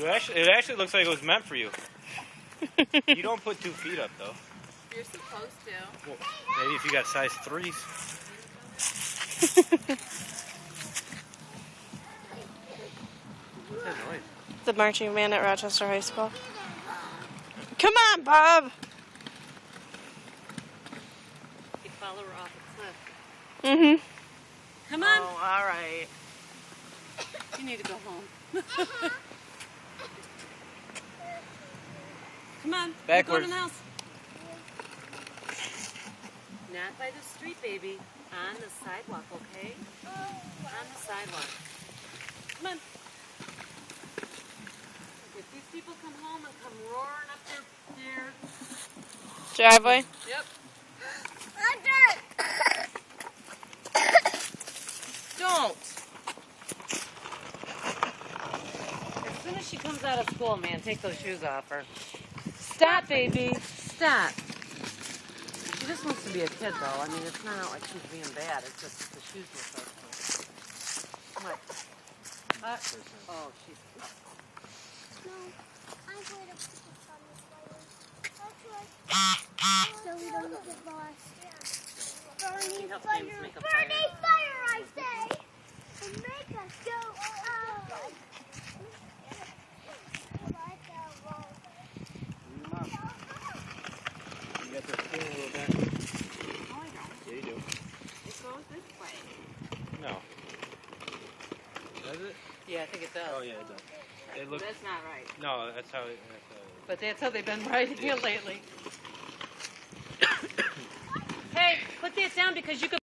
It actually looks like it was meant for you. You don't put 2 feet up though. You're supposed to. Well, maybe if you got size 3s. What's that noise? The marching band at Rochester High School. Come on, Bob! You follow her off a cliff. Mm-hmm. Come on. Oh, all right. You need to go home. Come on. Backwards. Go to the house. Not by the street, baby. On the sidewalk, okay? On the sidewalk. Come on. If these people come home and come roaring up their Driveway? Yep. Don't. As soon as she comes out of school, man, take those shoes off her. Stop, baby. Stop. She just wants to be a kid, though. I mean, it's not like she's being bad. It's just the shoes were so cool. What? Oh, she's... No, I'm going to put this on the fire. So we don't get lost. Burning help fire, things make a burning fire, I say! And make us go up. You got the steering wheel back. No, I don't. Yeah, you do. It goes this way. No. Does it? Yeah, I think it does. Oh yeah, it does. It looks. That's not right. No, that's how. But that's how they've been riding here lately. Hey, put this down because you could